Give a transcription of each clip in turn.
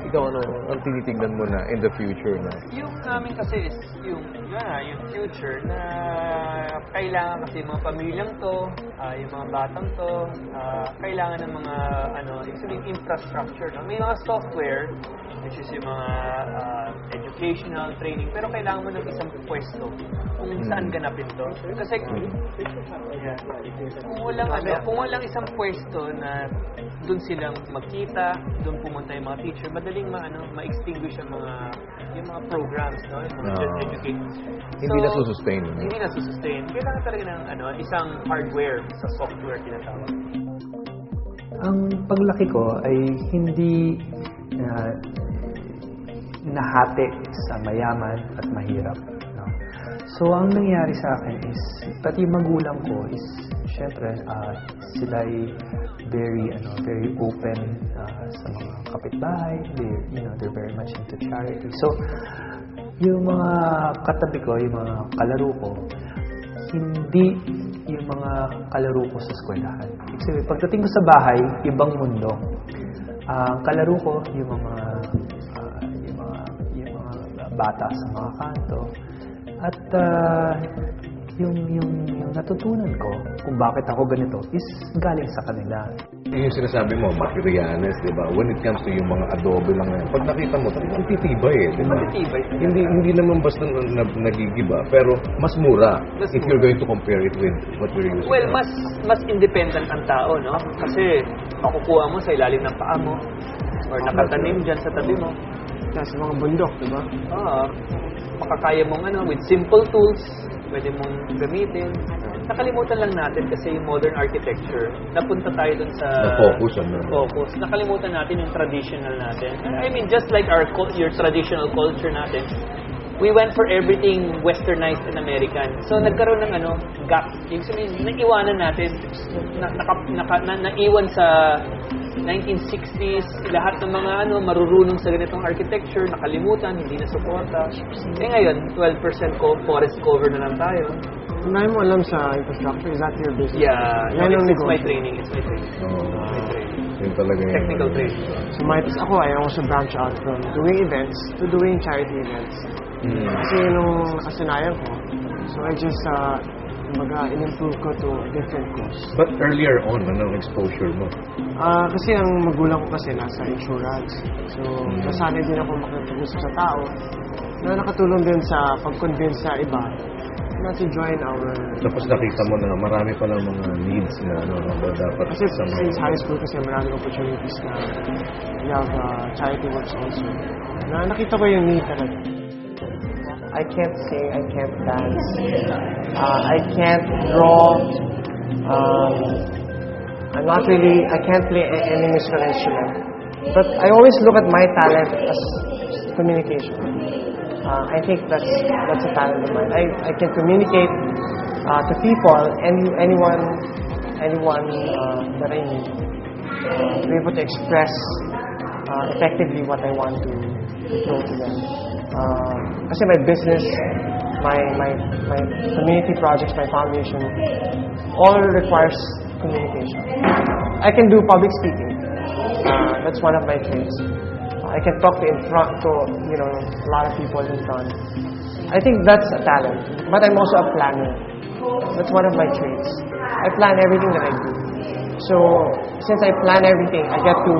Ikaw, ano ang tinitingnan mo na in the future na? Yung namin kasi is yung future na kailangan kasi mga pamilyang to, yung mga batang to, kailangan ng mga infrastructure. No? May mga software, which is yung mga educational training, pero kailangan mo ng isang pwesto kung saan ganapin to. Kasi kung walang isang pwesto na doon silang magkita, doon pumunta yung mga teacher, madaling ma-extinguish yung mga programs, no? Yung mga education. Hindi na susustain. Hindi na susustain. Kailangan talaga ng isang hardware sa software tinatawag. Ang paglaki ko ay hindi nahati sa mayaman at mahirap. No? So, ang nangyari sa akin is, pati magulang ko is, syempre, sila ay very open sa mga kapitbahay. They're very much into charity. So, yung mga katabi ko, yung mga kalaro ko, hindi yung mga kalaro ko sa eskwelahan. Kasi pagdating ko sa bahay, ibang mundo. Ang kalaro ko, yung mga bata sa mga kanto. At yung natutunan ko kung bakit ako ganito is galing sa kanila. Yung sinasabi mo, Materianes, di ba? When it comes to yung mga adobe lang yan, pag nakita mo, talagang titibay eh. Di ba? Matitibay. Hindi naman basta nagigiba, pero mas mura if you're going to compare it with what we're using. Well, mas independent ang tao, no? Kasi makukuha mo sa ilalim ng paa mo or nakatanim dyan sa tabi mo. Sa mga bundok, di ba? Makakaya mong with simple tools, pwede mong gamitin. Nakalimutan lang natin kasi yung modern architecture, napunta tayo dun sa focus. Nakalimutan natin yung traditional natin. I mean, just like your traditional culture natin, we went for everything westernized and American. So, nagkaroon ng gap. Yung sabihin, naiwanan natin, naiwan sa 1960s, lahat ng mga marurunong sa ganitong architecture, nakalimutan, hindi na suporta. Ngayon, 12% forest cover na lang tayo. Marami mo alam sa infrastructure, is that your business? Yeah, it's my training. It's my training. Yung talaga yung technical training. So, ako, I also branch out from doing events to doing charity events. Kasi nung nakasanayan ko, so I just in-improve ko to a different course. But earlier on, anong exposure mo? Kasi ang magulang ko kasi nasa insurance. So, nasanay din ako makipag-usap sa tao na nakatulong din sa pag-convince sa iba na to join our... Tapos nakita mo na marami pa ng mga needs na dapat... Kasi since high school kasi maraming opportunities na we have charity works also. Na nakita ko yung need talaga. I can't sing, I can't dance, I can't draw, I can't play any musical instrument. But I always look at my talent as communication. I think that's a talent of mine. I can communicate to people, anyone that I need, be able to express effectively what I want to show to them. Kasi my business, my community projects, my foundation, all requires communication. I can do public speaking. That's one of my traits. I can talk to a lot of people in front. I think that's a talent. But I'm also a planner. That's one of my traits. I plan everything that I do. So since I plan everything, I get to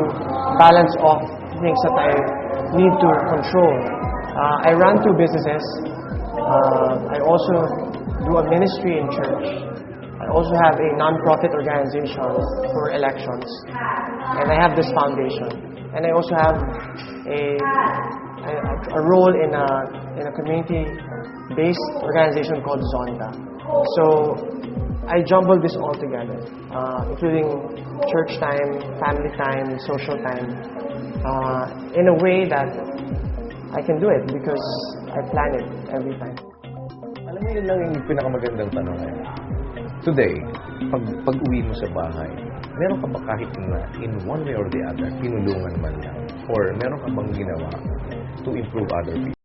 balance off things that I need to control. I run 2 businesses. I also do a ministry in church. I also have a non-profit organization for elections. And I have this foundation. And I also have a role in a community-based organization called Zonda. So I jumble this all together, including church time, family time, social time, in a way that I can do it because I plan it every time. Alam mo, yun lang yung pinakamagandang tanong ngayon. Today, pag-uwi mo sa bahay, meron ka ba kahit na in one way or the other, tinulungan man lang? Or meron ka bang ginawa to improve other people?